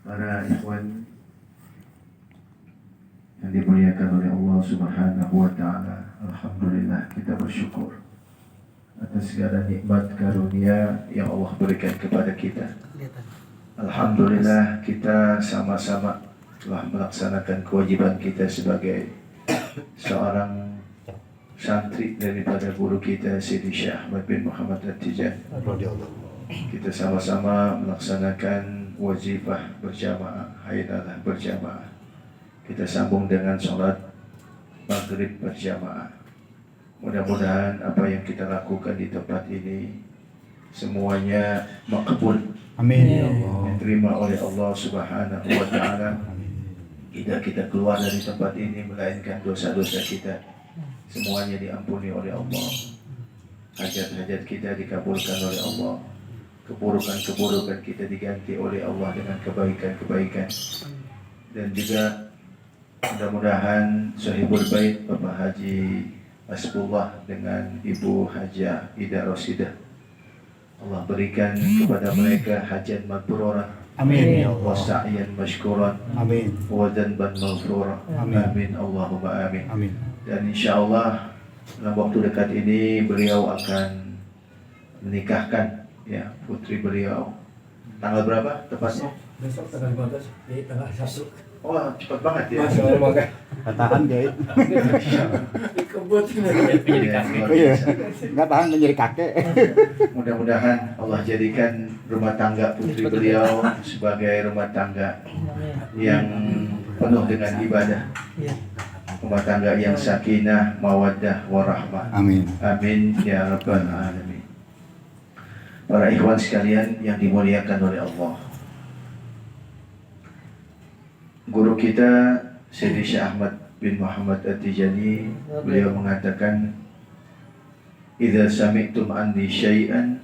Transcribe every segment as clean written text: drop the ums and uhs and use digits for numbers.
Para ikhwan yang dimuliakan oleh Allah Subhanahu wa Ta'ala, alhamdulillah kita bersyukur atas segala nikmat karunia yang Allah berikan kepada kita. Alhamdulillah kita sama-sama telah melaksanakan kewajiban kita sebagai seorang santri daripada guru kita Sidi Syekh Ahmad bin Muhammad At-Tijani. Kita sama-sama melaksanakan wazifah berjamaah, haidalah berjamaah. Kita sambung dengan sholat maghrib berjamaah. Mudah-mudahan apa yang kita lakukan di tempat ini semuanya makbul. Amin ya Allah. Diterima oleh Allah Subhanahu wa Ta'ala. Tidak kita keluar dari tempat ini melainkan dosa-dosa kita semuanya diampuni oleh Allah. Hajat-hajat kita dikabulkan oleh Allah. Keburukan-keburukan kita diganti oleh Allah dengan kebaikan-kebaikan. Dan juga mudah-mudahan Sahibul Bait Bapak Haji Asbullah dengan Ibu Hajah Ida Rosidah, Allah berikan kepada mereka hajat mabrurah. Amin ya Allah. Wa sa'yan mashkuran. Amin. Wa dhanban maghfurah. Amin. Allahumma amin. Amin. Dan insyaallah dalam waktu dekat ini beliau akan menikahkan ya putri beliau. Tanggal berapa tepatnya? Besok tanggal 15 di tanggal 1. Wah, cepat banget ya. Masya Allah. Tahan guys. Dikebut Ya, luar Iya. biasa. Nggak tahan menjadi kakek. Mudah-mudahan Allah jadikan rumah tangga putri beliau sebagai rumah tangga yang penuh dengan ibadah, rumah tangga yang sakinah, mawaddah, warahmah. Amin. Amin ya rabbal alamin. Para ikhwan sekalian yang dimuliakan oleh Allah, guru kita Syekh Ahmad bin Muhammad At-Tijani, beliau mengatakan, "Idza sami'tum anni syai'an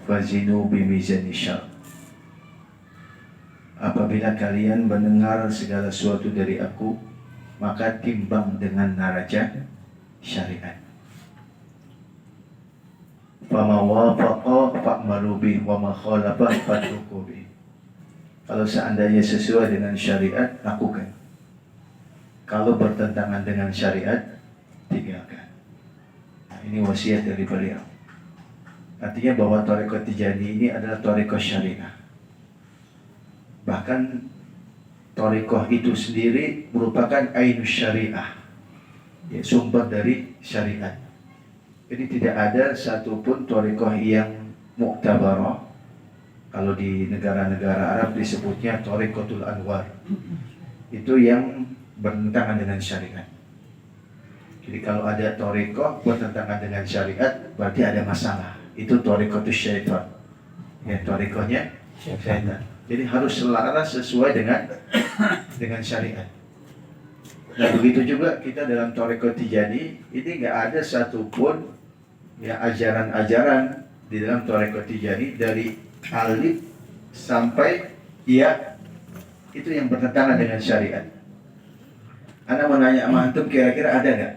fazinu bimizani syar." Apabila kalian mendengar segala sesuatu dari aku, maka timbang dengan neraca syariat. Fama wafaqa fa'malu bih wa ma khalafa fatruku bih. Kalau seandainya sesuai dengan syariat, lakukan. Kalau bertentangan dengan syariat, tinggalkan. Nah, ini wasiat dari beliau. Artinya bahwa Thariqah Tijani ini adalah Thariqah syariah. Bahkan Thariqah itu sendiri merupakan ainus syariah, ya, sumber dari syariat. Jadi tidak ada satupun Thariqah yang muktabarah. Kalau di negara-negara Arab disebutnya Thariqatul Anwar. Itu yang bertentangan dengan syariat. Jadi kalau ada thariqah bertentangan dengan syariat, berarti ada masalah. Itu thariqatus syaitan. Ya, thariqahnya syaitan. Jadi harus selaras sesuai dengan syariat. Nah, begitu juga kita dalam thariqah Tijani, ini nggak ada satupun ya ajaran-ajaran di dalam thariqah Tijani dari alif sampai ya itu yang bertentangan dengan syariat. Anda mau nanya sama antum, kira-kira ada nggak?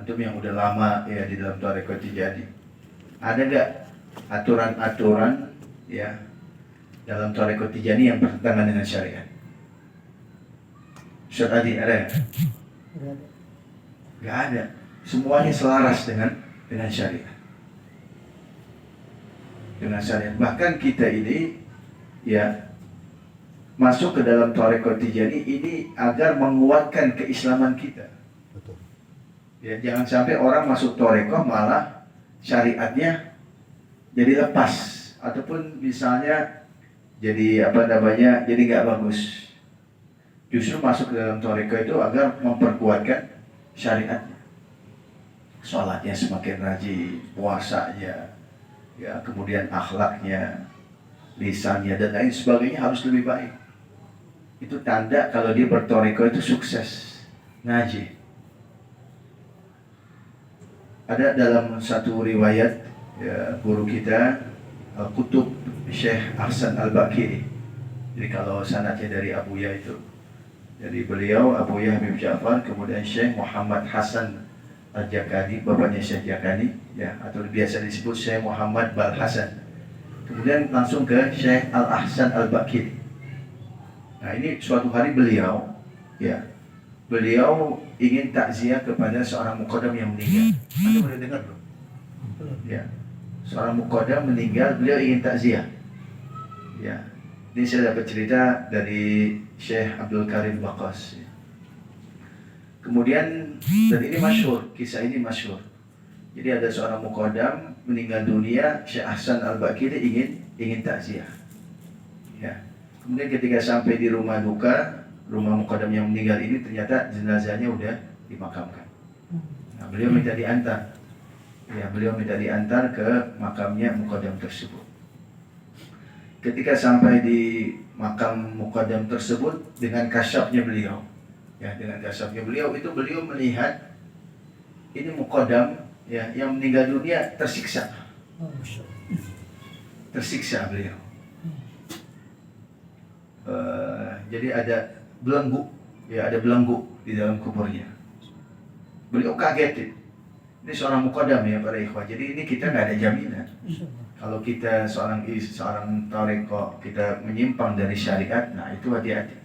Antum yang udah lama ya di dalam Thariqah Tijani, ada nggak aturan-aturan ya dalam Thariqah Tijani yang bertentangan dengan syariat? Ustaz Adi, ada nggak? Nggak ada. Semuanya selaras dengan syariat. Dengan syariat. Bahkan kita ini ya masuk ke dalam Thariqah Tijani ini agar menguatkan keislaman kita. Betul. Ya, jangan sampai orang masuk Thariqah malah syariatnya jadi lepas ataupun misalnya jadi jadi nggak bagus. Justru masuk ke dalam Thariqah itu agar memperkuatkan syariatnya. Sholatnya semakin rajin, puasanya, ya kemudian akhlaknya, lisannya dan lain sebagainya harus lebih baik. Itu tanda kalau dia berthariqah itu sukses ngaji. Ada dalam satu riwayat ya, guru kita Al-Qutub Syekh Ahsan Al-Bakiri. Jadi kalau sanadnya dari Abuya itu, jadi beliau Abuya Habib Ja'far, kemudian Syekh Muhammad Hasan Al-Jakani, bapaknya Syekh Jakani ya, atau biasa disebut Syekh Muhammad Bal Hasan. Kemudian langsung ke Syekh Al-Ahsan Al-Bakiri. Nah ini suatu hari beliau ingin takziah kepada seorang muqaddam yang meninggal. Anda pernah dengar belum? Ya, seorang muqaddam meninggal, beliau ingin takziah. Ya, ini saya dapat cerita dari Syekh Abdul Karim Baqas. Kemudian, dan ini masyhur, kisah ini masyhur. Jadi ada seorang muqaddam meninggal dunia, Syekh Hasan Al-Bakiri ingin takziah. Ya. Kemudian ketika sampai di rumah duka, rumah muqaddam yang meninggal ini ternyata jenazahnya udah dimakamkan. Nah, beliau minta diantar. Ya, beliau minta diantar ke makamnya muqaddam tersebut. Ketika sampai di makam muqaddam tersebut dengan kasyafnya beliau, itu beliau melihat ini muqaddam ya yang meninggal dunia tersiksa. Tersiksa beliau. Jadi ada belenggu di dalam kuburnya. Beliau kaget. Ini seorang muqaddam ya para ikhwah. Jadi ini kita nggak ada jaminan. Kalau kita seorang thariqah kita menyimpang dari syariat, nah itu hati-hati.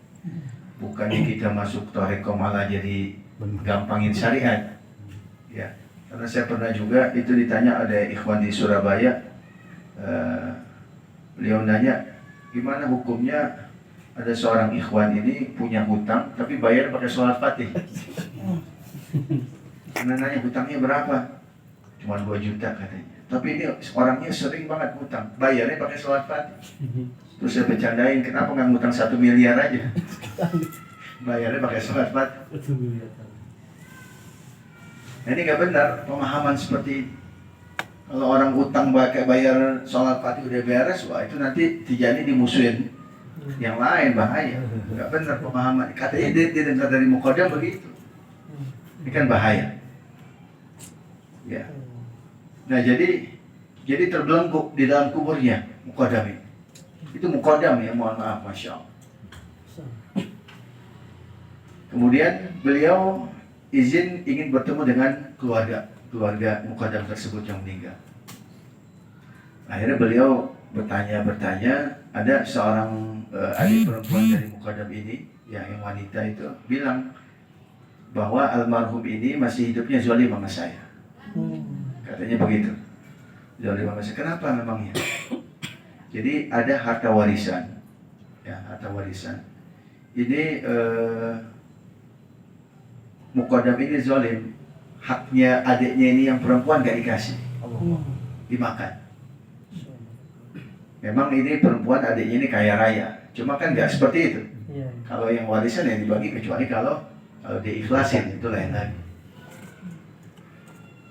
Bukannya kita masuk thariqah malah jadi gampangin syariat. Ya, karena saya pernah juga itu ditanya ada ikhwan di Surabaya. Beliau nanya, gimana hukumnya ada seorang ikhwan ini punya hutang tapi bayar pakai sholat Fatih. Karena nanya hutangnya berapa? Cuma 2 juta katanya. Tapi ini orangnya sering banget hutang, bayarnya pakai sholat Fatih. Terus saya bercandain, kenapa nggak ngutang 1 miliar aja? Bayarnya pakai sholat Fatih. Nah, ini nggak benar pemahaman seperti ini. Kalau orang utang pakai bayar sholat Fatih udah beres, wah itu nanti dijadi dimusuhin yang lain, bahaya. Nggak benar pemahaman. Katanya dia dengar dari muqaddam begitu. Ini kan bahaya. Ya. Nah jadi terbelenggu di dalam kuburnya muqaddam ini. Itu muqaddam ya, mohon maaf, masya Allah. Kemudian beliau ingin bertemu dengan keluarga muqaddam tersebut yang meninggal. Akhirnya beliau bertanya, ada seorang adik perempuan dari muqaddam ini, yang wanita itu bilang bahwa almarhum ini masih hidupnya zalim sama saya. Katanya begitu. Zalim sama saya. Kenapa memangnya? Jadi ada harta warisan. Ya, harta warisan. Ini muqaddam ini zalim. Haknya adiknya ini yang perempuan gak dikasih. Dimakan. Memang ini perempuan adiknya ini kaya raya. Cuma kan gak seperti itu. Kalau yang warisan yang dibagi, kecuali kalau diikhlasin, itu lain lagi.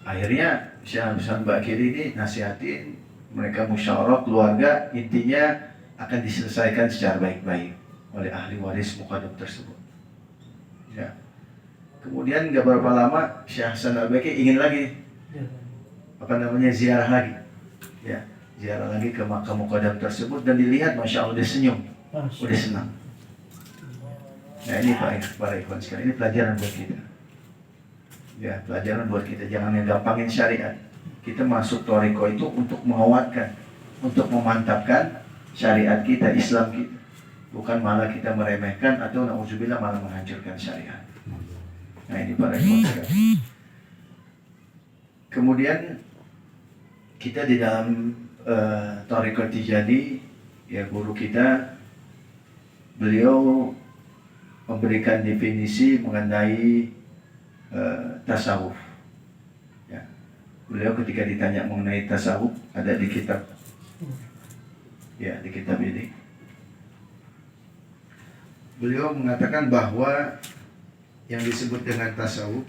Akhirnya Syekh Hasan Bakiri ini nasihatin mereka musyawarah keluarga, intinya akan diselesaikan secara baik-baik oleh ahli waris muqaddam tersebut. Ya. Kemudian gak berapa lama Syekh Hasan Al-Bakiri ingin lagi ziarah lagi. Ya, ziarah lagi ke makam muqaddam tersebut dan dilihat masya Allah dia senyum, udah senang. Nah ini para ikhwan sekalian, ini pelajaran buat kita. Ya, pelajaran buat kita, jangan gampangin syariat. Kita masuk thariqah itu untuk menguatkan, untuk memantapkan syariat kita, Islam kita. Bukan malah kita meremehkan atau na'udzubillah malah menghancurkan syariat. Nah ini para ikhwan sekalian. Kemudian kita di dalam thariqah Tijani, ya guru kita, beliau memberikan definisi mengenai tasawuf. Ya. Beliau ketika ditanya mengenai tasawuf, ada di kitab, ya di kitab ini, beliau mengatakan bahwa yang disebut dengan tasawuf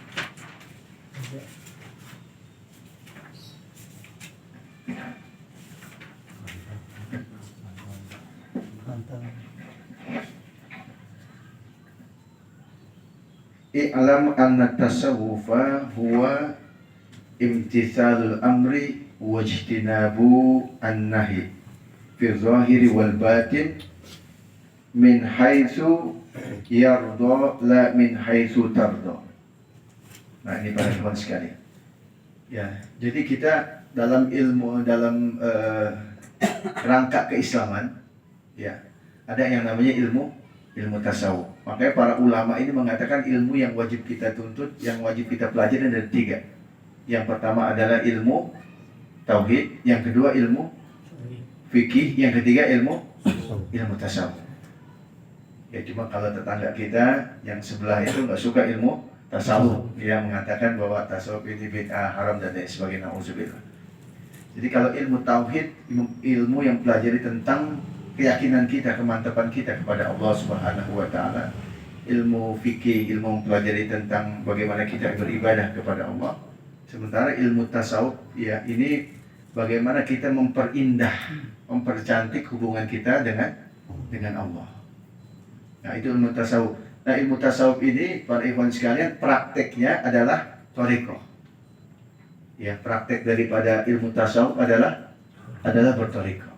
i'lam anna tasawufa huwa imtithalul amri wajtinabu an-nahi fi zahiri wal batin min haitsu yarda la min haitsu tarda. Nah ini para ikhwan sekalian. Ya, jadi kita dalam ilmu, dalam rangka keislaman, ya ada yang namanya ilmu ilmu tasawuf. Makanya para ulama ini mengatakan ilmu yang wajib kita tuntut, yang wajib kita pelajari ada 3. Yang pertama adalah ilmu tauhid, yang kedua ilmu fikih, yang ketiga ilmu tasawuf. Ya cuma kalau tetangga kita yang sebelah itu nggak suka ilmu tasawuf, dia mengatakan bahwa tasawuf ini bid'ah, haram dan lain sebagainya. Nauzubillah. Jadi kalau ilmu tauhid, ilmu yang pelajari tentang keyakinan kita, kemantapan kita kepada Allah Subhanahu wa taala. Ilmu fikih, ilmu mempelajari tentang bagaimana kita beribadah kepada Allah. Sementara ilmu tasawuf, ya ini bagaimana kita memperindah, mempercantik hubungan kita dengan Allah. Nah, itu ilmu tasawuf. Nah, ilmu tasawuf ini para ikhwan sekalian prakteknya adalah thariqah. Ya, praktek daripada ilmu tasawuf adalah berthariqah.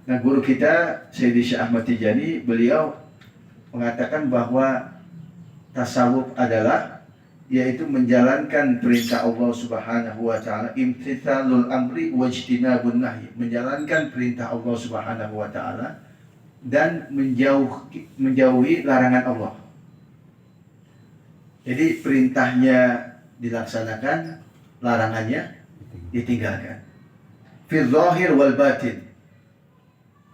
Nah, guru kita Sayyidi Syekh Ahmad Tijani, beliau mengatakan bahwa tasawuf adalah yaitu menjalankan perintah Allah Subhanahu wa taala, imtithalul amri wajtinabun nahyi, menjalankan perintah Allah Subhanahu wa taala dan menjauhi larangan Allah. Jadi perintahnya dilaksanakan, larangannya ditinggalkan. Fil zahir wal batin.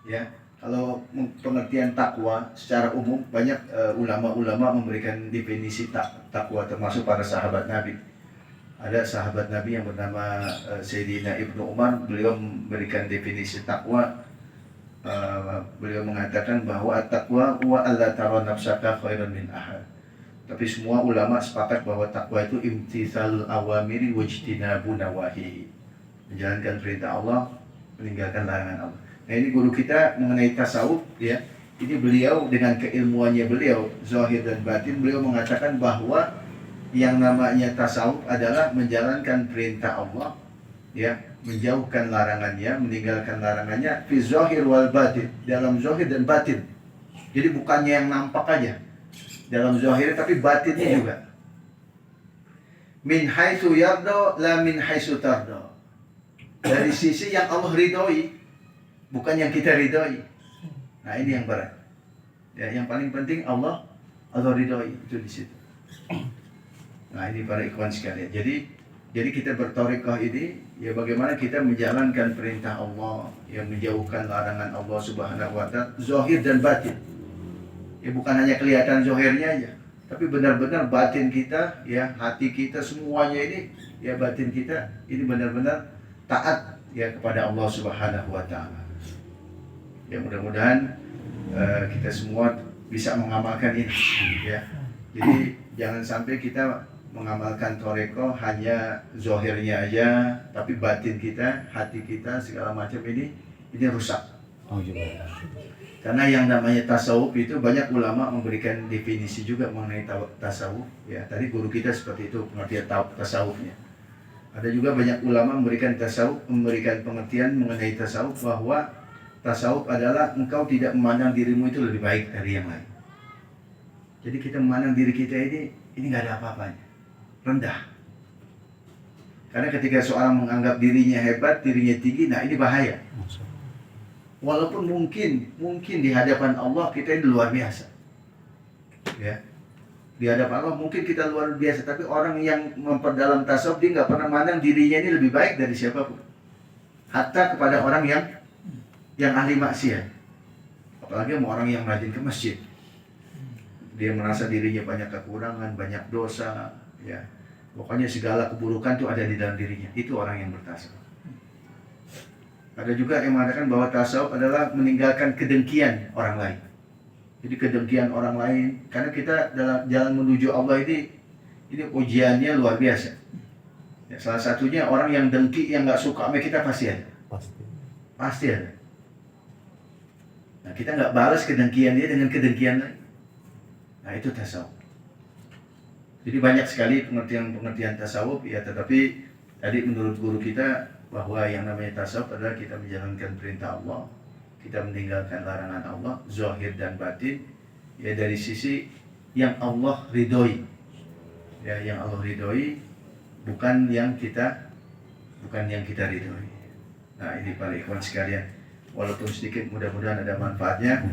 Ya, kalau pengertian takwa secara umum banyak ulama-ulama memberikan definisi takwa, termasuk para sahabat Nabi. Ada sahabat Nabi yang bernama Sayyidina Ibnu Umar, beliau memberikan definisi takwa. Beliau mengatakan bahwa at-taqwa huwa alla tara nafsaka khairan min ahad. Tapi semua ulama sepakat bahwa takwa itu imtitsalul awamiri wajtinabun nawahi. Menjalankan perintah Allah, meninggalkan larangan Allah. Nah, ini guru kita mengenai tasawuf, ya. Ini beliau dengan keilmuannya beliau, zahir dan batin, beliau mengatakan bahwa yang namanya tasawuf adalah menjalankan perintah Allah, ya, menjauhkan larangannya, meninggalkan larangannya, fi zahir wal batin, dalam zahir dan batin. Jadi bukannya yang nampak aja dalam zahir, tapi batinnya juga. Min haitsu yarda la min haitsu tarda. Dari sisi yang Allah ridhoi, bukan yang kita ridhoi. Nah, ini yang berat. Ya, yang paling penting Allah ridhoi, itu di situ. Nah, ini para ikhwan sekalian. Jadi kita berthariqah ini, ya bagaimana kita menjalankan perintah Allah, yang menjauhkan larangan Allah Subhanahu wa taala, zahir dan batin. Ya bukan hanya kelihatan zahirnya aja, tapi benar-benar batin kita, ya hati kita, semuanya ini, ya batin kita ini benar-benar taat ya kepada Allah Subhanahu wa taala. Ya mudah-mudahan kita semua bisa mengamalkan ini, ya. Jadi jangan sampai kita mengamalkan thariqah hanya zahirnya aja, tapi batin kita, hati kita, segala macam ini rusak. Oh, iya. Karena yang namanya tasawuf itu banyak ulama memberikan definisi juga mengenai tasawuf. Ya, tadi guru kita seperti itu pengertian tasawufnya. Ada juga banyak ulama memberikan pengertian mengenai tasawuf bahwa tasawuf adalah engkau tidak memandang dirimu itu lebih baik dari yang lain. Jadi kita memandang diri kita ini nggak ada apa-apanya, rendah. Karena ketika seorang menganggap dirinya hebat, dirinya tinggi, nah ini bahaya. Walaupun mungkin di hadapan Allah kita ini luar biasa, ya. Di hadapan Allah mungkin kita luar biasa, tapi orang yang memperdalam tasawuf dia nggak pernah mandang dirinya ini lebih baik dari siapapun, hatta kepada orang yang ahli maksiat, apalagi sama orang yang rajin ke masjid. Dia merasa dirinya banyak kekurangan, banyak dosa, ya. Pokoknya segala keburukan itu ada di dalam dirinya. Itu orang yang bertasawuf. Ada juga yang mengatakan bahwa tasawuf adalah meninggalkan kedengkian orang lain. Jadi kedengkian orang lain, karena kita dalam jalan menuju Allah ini ujiannya luar biasa. Ya, salah satunya orang yang dengki, yang nggak suka sama kita pasti ada. Pasti ada. Nah, kita nggak balas kedengkian dia dengan kedengkian lain. Nah, itu tasawuf. Jadi banyak sekali pengertian tasawuf, ya, tetapi tadi menurut guru kita bahwa yang namanya tasawuf adalah kita menjalankan perintah Allah, kita meninggalkan larangan Allah, zahir dan batin, ya dari sisi yang Allah ridhoi. Ya, yang Allah ridhoi, bukan yang kita ridhoi. Nah, ini para ikhwan sekalian, walaupun sedikit mudah-mudahan ada manfaatnya.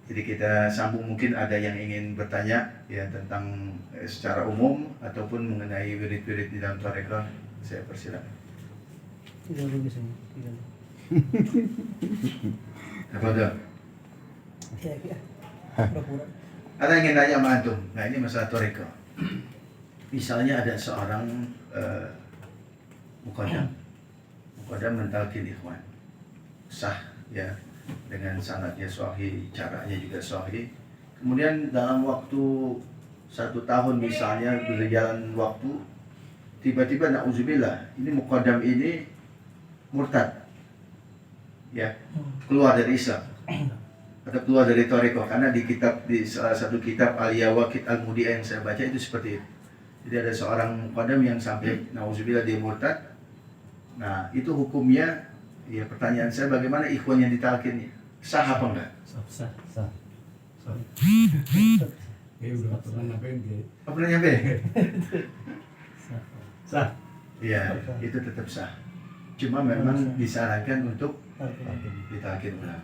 Jadi kita sambung, mungkin ada yang ingin bertanya ya tentang secara umum ataupun mengenai wirid-wirid di dalam tarekat, saya persilakan. Tidak bagus ini. Tidak. Apa tuh? Ya. Pura-pura. Ada yang ingin nanya sama antum. Nah, ini masalah tarekat. Misalnya ada seorang muqaddam mentalkin ikhwan, sah ya, dengan sanadnya sahih, caranya juga sahih. Kemudian dalam waktu 1 tahun misalnya, berjalan waktu, tiba-tiba na'udzubillah, ini muqaddam ini murtad, ya, keluar dari Islam atau keluar dari tarekat. Karena di salah satu kitab Al-Yawaqit Al-Mudi'ah yang saya baca itu seperti itu. Jadi ada seorang muqaddam yang sampai na'udzubillah dia murtad. Nah, itu hukumnya, ya, pertanyaan saya, bagaimana ikhwan yang ditalkinnya? Sah apa enggak? Sah. Sah. Udah pernah nyampein dia. Apa pernah nyampe? Sah. Iya, itu tetap sah. Cuma memang disarankan untuk ditalkin ulang.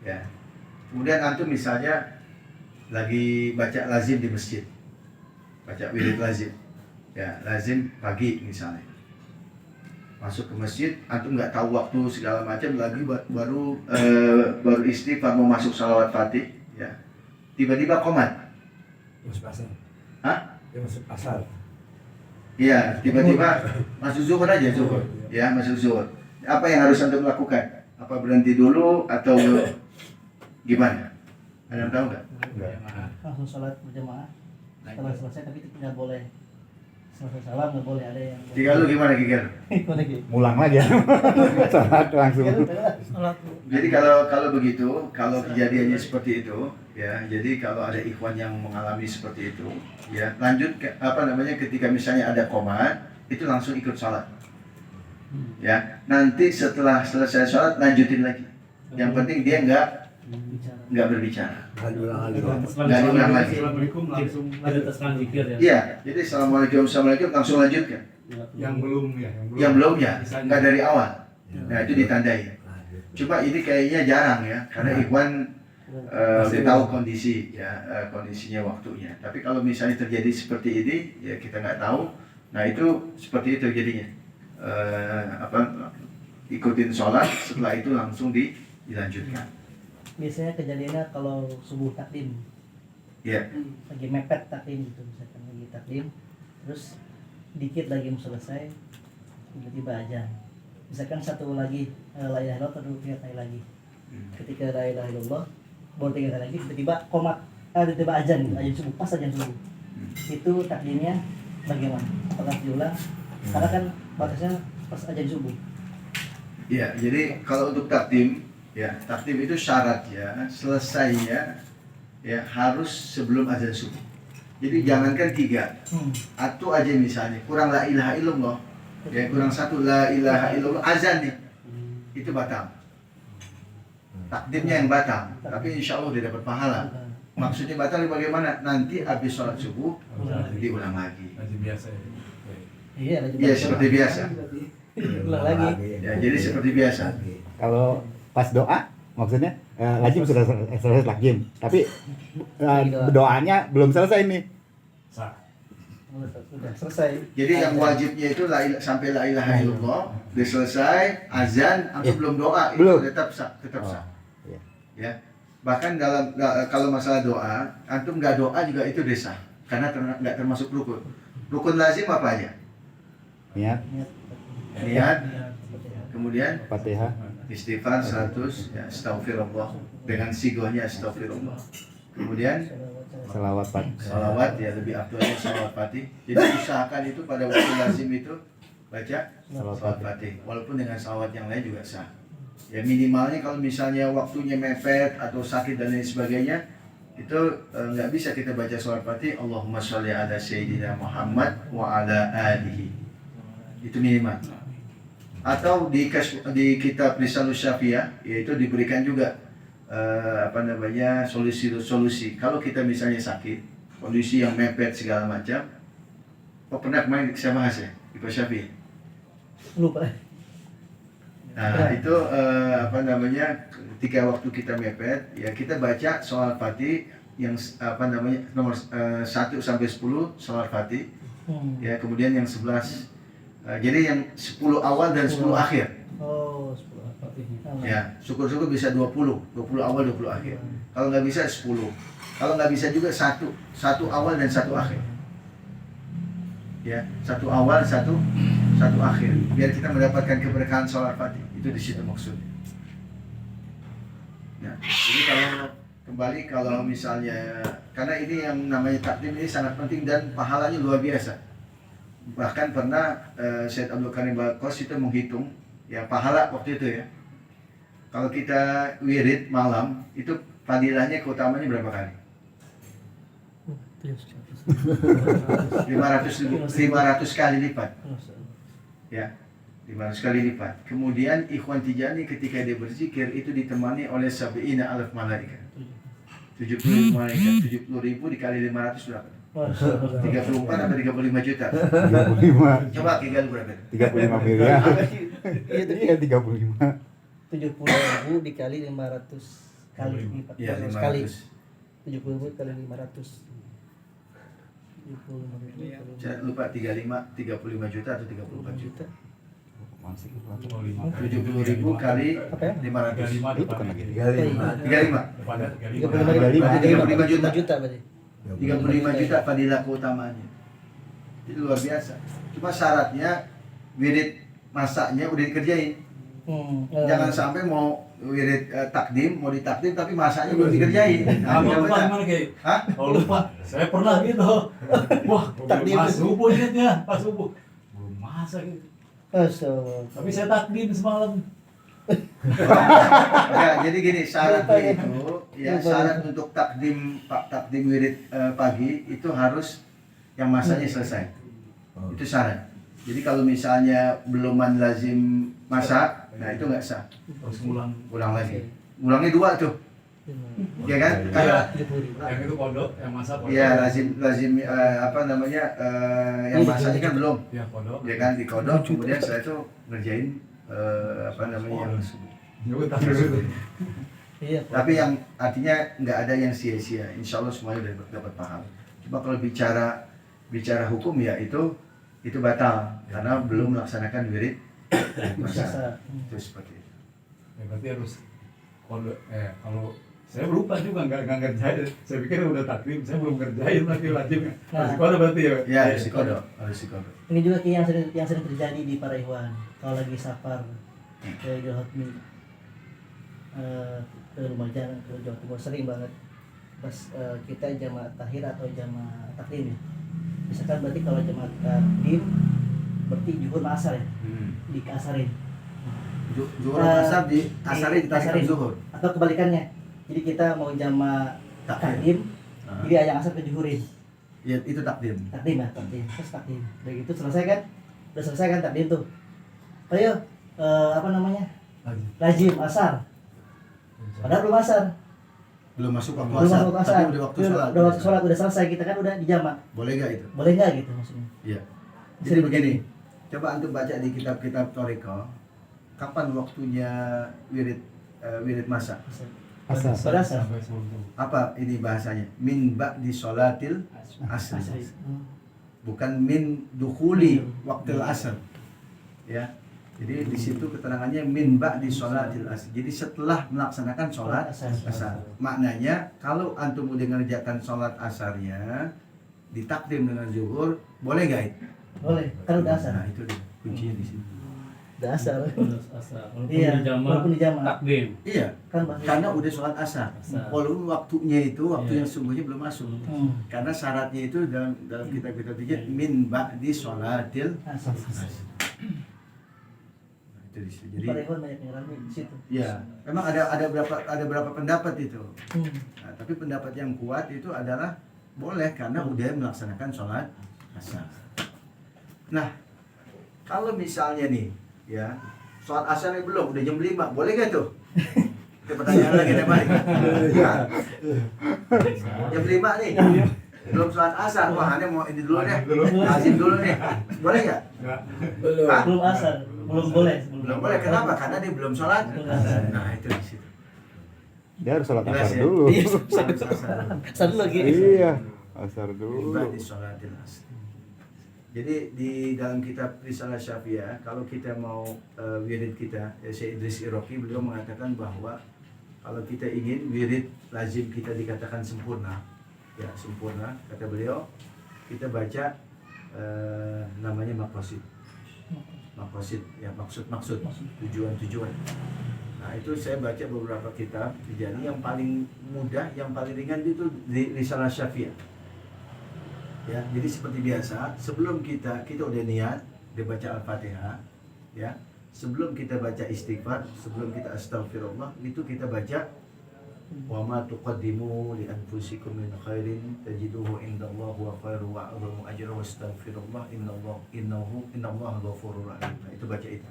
Ya. Kemudian antum misalnya lagi baca lazim di masjid, baca wirid lazim, ya, lazim pagi misalnya. Masuk ke masjid, antum nggak tahu waktu segala macam, lagi baru istighfar mau masuk salawat fatih, ya, tiba-tiba qomat. Masuk pasar. Hah? Dia masuk pasar. Iya, tiba-tiba masuk zuhur aja, zuhur, ya, masuk zuhur. Apa yang harus antum lakukan? Apa berhenti dulu atau gimana? Ada yang tahu nggak? Langsung sholat berjamaah. Setelah selesai tapi tidak boleh. Selesai salam nggak boleh ada yang. Jika lu gimana Giger? Ikut lagi. Mulang lagi. Salat langsung. Sholat. Jadi kalau begitu, kalau kejadiannya seperti itu, ya, jadi kalau ada ikhwan yang mengalami seperti itu, ya, lanjut ke, ketika misalnya ada qomat, itu langsung ikut sholat. Ya, nanti setelah selesai sholat lanjutin lagi. Yang penting dia nggak berbicara. Nggak diulang lagi. Assalamualaikum langsung lanjutkan zikir ya. Iya, jadi assalamualaikum langsung lanjutkan. Yang belum ya. Yang belum ya, nggak dari awal. Nah, itu ditandai. Cuma ini kayaknya jarang ya, karena ikhwan udah tahu kondisi ya, kondisinya, waktunya. Tapi kalau misalnya terjadi seperti ini, ya kita nggak tahu. Nah, itu seperti itu jadinya. Ikutin sholat, setelah itu langsung dilanjutkan. Biasanya kejadiannya kalau subuh takdim. Ya. Lagi mepet takdim gitu, misalkan lagi takdim, terus dikit lagi mau selesai, tiba-tiba azan. Misalkan satu lagi la ilaha illallah, terus 3 kali lagi. Ketika la ilaha illallah, baru 3 kali lagi, tiba-tiba qomat, tiba-tiba azan subuh, pas azan subuh. Itu takdimnya bagaimana? Apakah diulang? Karena kan batasnya pas azan subuh. Ya, jadi kalau untuk takdim, ya, takdim itu syaratnya selesainya ya harus sebelum azan subuh. Jadi jangankan 3 atau aja misalnya kurang la ilaha illallah, ya, kurang 1 la ilaha illallah, azan nih, itu batal. Takdimnya yang batal, tapi insya Allah dia dapat pahala. Maksudnya batal bagaimana? Nanti habis sholat subuh diulang lagi. Lagi biasa ya. Iya, seperti biasa. Ulang lagi. Ya, jadi seperti biasa. Kalau pas doa maksudnya lazim sudah selesai lagi, tapi doanya belum selesai nih. Sah. Sudah selesai. Jadi yang wajibnya itu sampai la ilaha illallah, udah selesai azan, antum belum doa, Belum. itu tetap sah, tetap sah. Iya. Ya. Bahkan kalau masalah doa, antum nggak doa juga itu udah sah, karena nggak termasuk rukun. Rukun lazim apa aja? Niat, Niat, kemudian Fatihah, istighfar 100, ya, astaghfirullah dengan sigohnya astaghfirullah. Kemudian selawat salawat, ya, lebih aktualnya salawat fatih. Jadi usahakan itu pada waktu lazim itu baca salawat fatih, walaupun dengan salawat yang lain juga sah. Ya, minimalnya kalau misalnya waktunya mepet atau sakit dan lain sebagainya, itu nggak bisa kita baca salawat fatih Allahumma sholli ala sayyidina Muhammad wa ala alihi. Itu minimal. Atau di kitab Risalus Syafi'iyah, yaitu diberikan juga solusi. Kalau kita misalnya sakit, kondisi yang mepet segala macam, pernah kemarin saya bahas ya di Syafi'i. Lupa. Nah, itu apa namanya, ketika waktu kita mepet, ya kita baca Sholawat Fatih yang apa namanya nomor 1 sampai 10 Sholawat Fatih, ya kemudian yang 11, jadi yang 10 awal dan 10 akhir. Oh, 10 Fatihnya. Ya, syukur-syukur bisa 20 awal 20 akhir. Kalau nggak bisa 10, kalau nggak bisa juga satu awal dan satu akhir. Ya, satu awal, satu akhir, biar kita mendapatkan keberkahan Sholawat Fatih. Itu di situ maksudnya. Nah, jadi kalau misalnya, karena ini yang namanya takdim ini sangat penting dan pahalanya luar biasa. Bahkan pernah Syed Abdul Karim Bakos itu menghitung ya pahala waktu itu ya. Kalau kita wirid malam itu fadilahnya keutamanya berapa kali? 500 kali lipat. Ya, 500 kali lipat. Kemudian Ikhwan Tijani ketika dia berzikir itu ditemani oleh 70.000 malaikat. 70.000 malaikat, 70.000 dikali 500 berapa? 34 atau 35 juta? 35. Coba kira berapa? 35 miliar. Iya 35. 70.000 dikali 500 kali lipat. Ya, 500 kali 500. 70.000 kali 500. 75.000 Saya lupa 35 juta atau 34 juta. 70.000 kali Apa ya? 500. Itu bukan lagi. 35. 35 juta berarti. 35 juta fadilah keutamaannya. Itu luar biasa. Cuma syaratnya wirid masaknya udah dikerjain. Jangan sampai mau wirid takdim, mau ditakdim tapi masaknya belum dikerjain. Kalau lupa Nah, gimana kayak? hah? Kalau lupa, saya pernah gitu. Wah, Takdim. pas subuh ingatnya, pas subuh. Belum masak gitu. Tapi saya takdim semalam. Ya, jadi gini syaratnya itu ya syarat untuk takdim wirid pagi itu harus yang masanya selesai. Itu syarat. Jadi kalau misalnya beluman lazim masak, nah itu nggak sah. Terus ngulang. Lagi. Ulangnya 2 tuh. Ya kan? Karena Yang itu kodok, yang masak kodok. ya lazim apa namanya yang masaknya kan belum. Iya, kodok. Ya kan dikodok kemudian setelah itu ngerjain apa namanya yang Ya udah, terus. Iya. tapi yang artinya nggak ada yang sia-sia. Insya Allah semuanya dapat pahala. Cuma kalau bicara hukum ya itu batal karena belum melaksanakan wirid masa. Itu seperti itu. Ya berarti harus kodok. Kalau saya lupa juga nggak ngerjain. Saya pikir udah takdim, saya belum ngerjain lagi wajibnya. Harus kodok berarti ya. Ya harus dikodok. Ini juga yang sering terjadi di para ikhwan kalau lagi safar ke Idul Adha, ke Lumajang, ke Jawa Timur sering banget pas kita jamaah takhir atau jamaah takdim ya. Misalkan berarti kalau jamaah takdim berarti zuhur asar ya, dikasarin. Zuhur asar di asarin ditarik zuhur. Atau kebalikannya. Jadi kita mau jamaah takdim, jadi ayang asar ke zuhurin. Ya itu takdim. Takdim ya, terus takdim. Udah gitu selesai kan? Udah selesai kan takdim tuh. Ayo, apa namanya? Lazim asar. Padahal belum asar. Belum masuk waktu Belum asar. masuk asar. Tapi udah waktu sholat. Udah waktu sholat, udah selesai, kita kan udah di jamak. Boleh nggak itu? Boleh nggak gitu maksudnya? Iya. Jadi begini. Coba antum baca di kitab-kitab Thariqah. Kapan waktunya wirid masa? Asar. Pada asar. Sampai subuh. Apa ini bahasanya? Min ba'di sholatil asri. Bukan min dukhuli waktil asr. Ya. Jadi di situ keterangannya min ba'di sholatil asr. Jadi setelah melaksanakan sholat asar. Maknanya kalau antum udah ngerjakan sholat asarnya ditakdim dengan zuhur, boleh nggak itu? Boleh, kan udah asar. Nah itu dia kuncinya di sini. Udah asar. Asar. Walaupun Iya, di jamak walaupun di jamak. takdim. Iya. Kan bahasa Karena udah sholat asar. Asar. Walaupun waktunya itu waktu Iya. yang sungguhnya belum masuk. Karena syaratnya itu dalam kitab-kitab fikih Iya. min ba'di sholatil asar. asar. Nah, itu di situ. Jadi Para ikhwan banyak yang ragu di situ. ya, memang ada berapa pendapat itu. Hmm. Nah, tapi pendapat yang kuat itu adalah boleh karena udah melaksanakan sholat asar. Nah, kalau misalnya nih, ya, sholat asar belum, udah jam 5, boleh gak tuh? Itu pertanyaan lagi nih, Mari. Jam 5 nih, belum sholat asar. Wah, ini mau ini dulu deh, azim dulu nih. Boleh gak? Enggak. Belum asar. Belum boleh. Belum boleh. Kenapa? Karena dia belum sholat. Belum. Nah itu di situ. Dia harus sholat Jelas asar ya? dulu. Iya, Harus asar. satu lagi. Iya, asar dulu. Ibadi sholatil asr. Jadi di dalam kitab Risalah Syafi'iyah, kalau kita mau wirid kita, Syekh Idris Iroqi beliau mengatakan bahwa kalau kita ingin wirid lazim kita dikatakan sempurna, ya sempurna, kata beliau, kita baca namanya maqasid. Maqasid, ya maksud-maksud, tujuan-tujuan. Nah itu saya baca beberapa kitab, jadi yang paling mudah, yang paling ringan itu di Risalah Syafi'iyah. Ya, jadi seperti biasa, sebelum kita udah niat, dia baca Al-Fatihah, ya. Sebelum kita baca istighfar, sebelum kita astagfirullah, itu kita baca wa ma tuqaddimu li anfusikum min khairin tajiduhu indallahi wa khairu wa a'zamu ajra wastaghfirullah innallaha ghafurur rahim. Nah, itu baca itu.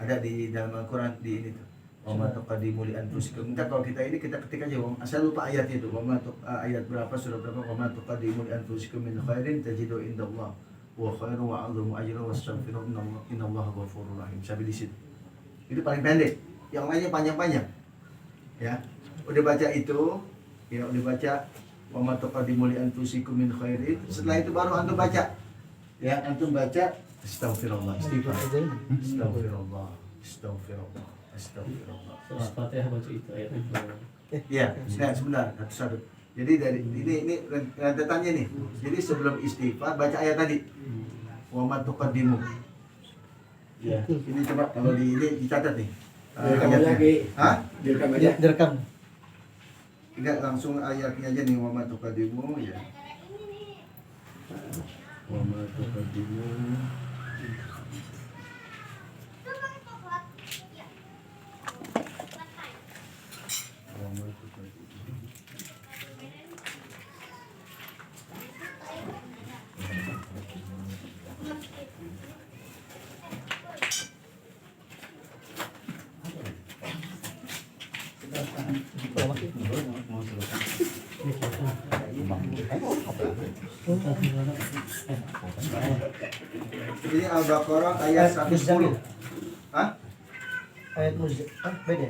Ada di dalam Al-Quran di ini tuh. Wa ma tuqaddimu li anfusikum. Entar kalau kita ini kita ketik aja, saya lupa ayat itu. Ayat berapa, surah berapa? Wa ma tuqaddimu li anfusikum min khairin tajidu indallah wa khairu wa 'azzamu ajra wastaghfirullah innallaha ghafurur rahim. Sampai di situ. Itu paling pendek. Yang lainnya panjang-panjang. Ya. Udah baca itu, ya udah baca wa ma tuqaddimu li anfusikum min khairin. Setelah itu baru antum baca. Ya, antum baca astagfirullah, istighfar. Astagfirullah, astagfirullah. Astagfirullah. Setelah Fatihah baca itu ayat itu. Iya, nah, sebentar, satu. Jadi dari ini rentetannya nih. Jadi sebelum istighfar baca ayat tadi. Wa ma tuqaddimu. Ya, ini coba kalau di ini dicatat nih. Ayatnya. Hah? Direkam. Enggak, langsung ayatnya aja nih, wa ma tuqaddimu ya. Wa ma tuqaddimu. Ini Al-Baqarah ayat 110. Hah? Ayat beda.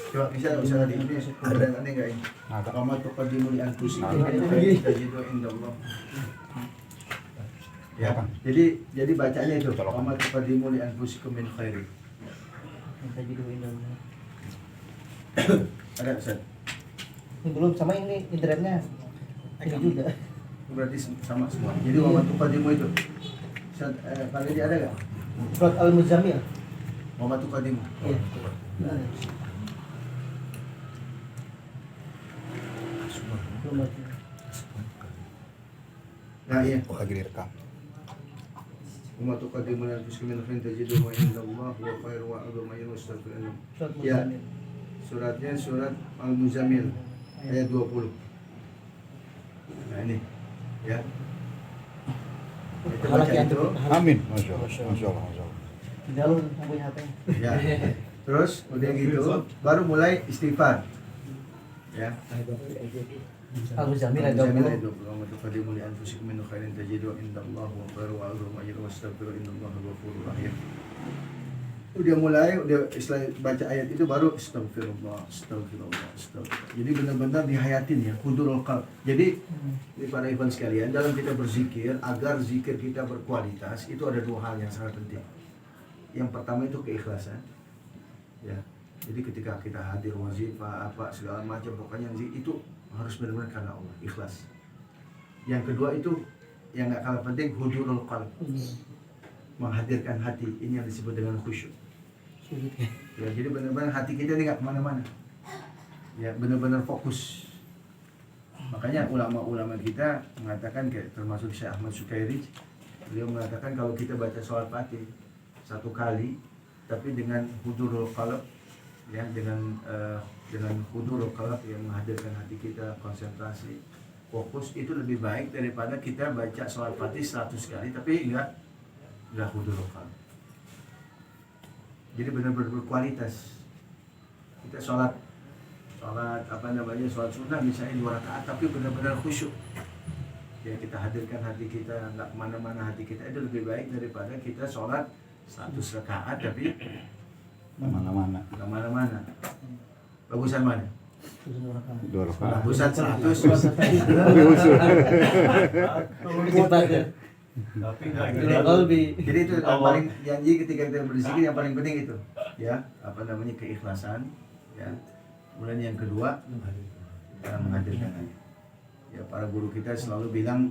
Coba bisa di ini ada aneh enggak ini? Ada. Wa ma tuqaddimu li anfusikum Ada. min khairin tajidu indallah. Ya, jadi bacanya itu wa ma tuqaddimu li anfusikum min khairin. Minta jadi Windows. Ada Ustaz? Ini belum sama ini internetnya. Ini juga. Berarti sama semua. Jadi wa ma tuqaddimu itu. Ustaz, kalau ini ada enggak? Surat Al-Muzammil. Wa ma tuqaddimu. Iya. Belum lagi. Nah, iya. Lagi direkam. Wa ma tuqaddimu li anfusikum min khairin tajiduhu indallah wa khairu wa 'azzamu ajran wastaghfirullah. Surat Ya. Muzammil. Suratnya surat Al-Muzammil ayat 20. Nah ini ya. Kita baca Laki itu. Amin. Masya Allah. Masya Allah. Masya Allah. Di dalam yang punya HP. Ya. Terus udah gitu baru mulai istighfar. Ya. Al-Muzammil ayat Al-Muzammil ayat 20. 20. Wa tuqaddimu li anfusikum min khairin tajidu indallahi wa khairu wa 'azzamu ajran wastaghfiru innallaha ghafurur rahim. Udah mulai, udah setelah baca ayat itu baru astagfirullah, astagfirullah, astagfirullah. Jadi benar-benar dihayatin ya, hudurul qalb. Jadi ini para ikhwan sekalian, dalam kita berzikir, agar zikir kita berkualitas, itu ada dua hal yang sangat penting. Yang pertama itu keikhlasan. Ya. Jadi ketika kita hadir wazifah apa segala macam, pokoknya itu harus benar-benar karena Allah, ikhlas. Yang kedua itu yang nggak kalah penting, hudurul qalb. Menghadirkan hati, ini yang disebut dengan khusyuk. Ya, jadi benar-benar hati kita ini nggak kemana-mana. Ya, benar-benar fokus. Makanya ulama-ulama kita mengatakan, kayak termasuk Syekh Ahmad Sukairij, beliau mengatakan kalau kita baca sholawat Fatih satu kali, tapi dengan hudurul qalb, ya, dengan hudurul qalb yang menghadirkan hati kita, konsentrasi, fokus, itu lebih baik daripada kita baca sholawat Fatih 100 kali, tapi enggak hudurul qalb. Jadi benar-benar berkualitas. kita sholat sholat sunnah misalnya 2 rakaat tapi benar-benar khusyuk. Ya kita hadirkan hati kita, nggak kemana-mana hati kita, itu lebih baik daripada kita sholat 100 rakaat tapi Mana-mana. nggak mana-mana. Bagusan mana? Tujuh rakaat. 2 rakaat. Bagusan 100. Lebih usul. Cepat ya. Tapi nggak Jadi- gitu. Kalau lebih Jadi itu yang paling janji ketika kita berzikir yang paling penting itu, ya keikhlasan, ya. Kemudian yang kedua menghadirkan hati. Ya para guru kita selalu bilang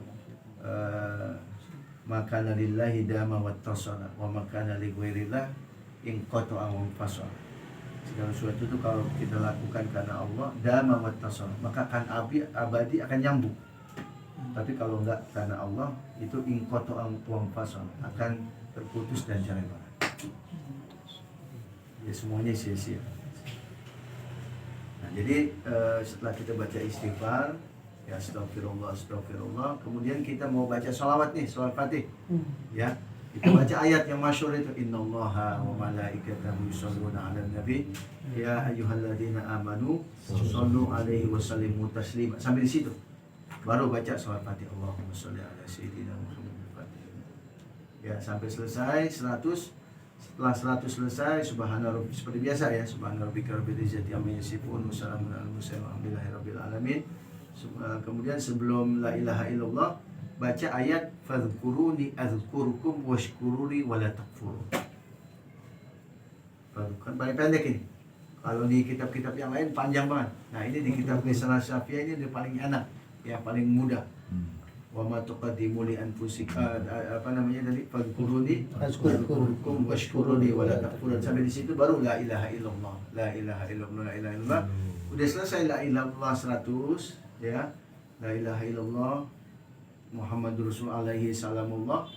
makana lillahi dama wattasala wa makana li ghairillah in qata'a wa fasala. Segala sesuatu itu kalau kita lakukan karena Allah dama wattasala, maka akan abadi akan nyambung. Tapi kalau enggak karena Allah itu in qata'a wa fasala, akan terputus dan cerai berai. Ya semuanya sia-sia. Nah, jadi setelah kita baca istighfar, ya astagfirullah, astagfirullah, kemudian kita mau baca salawat nih, salawat Fatih. Ya, kita baca ayat yang masyhur itu innallaha wa malaikatahu yusholluna 'alan nabi ya ayyuhalladzina amanu shollu 'alaihi wa sallimu taslima. Sampai di situ. Baru baca salawat Fatih. Allahumma sholli 'ala sayyidina Muhammad. Ya, sampai selesai 100. Setelah 100 selesai, subhanallah, seperti biasa ya, subhanarabbika rabbil izzati amma yasifun wa salamun alal mursalin walhamdulillahi rabbil alamin. Kemudian sebelum la ilaha illallah baca ayat fadhkuruni adzkurukum washkuruni wala takfurun. Kan paling pendek ini. Kalau di kitab-kitab yang lain panjang banget. Nah, ini di kitab Risalah Syafi'iyah ini paling enak, ya paling mudah. Wa ma tuqaddimu li anfusikum tadi fadhkuruni adzkurukum washkuruni wala takfurun. Sampai di situ baru la ilaha illallah. La ilaha illallah, la ilaha illallah. Udah selesai la ilaha illallah 100, ya. La ilaha illallah Muhammadur Rasul alaihi salamullah.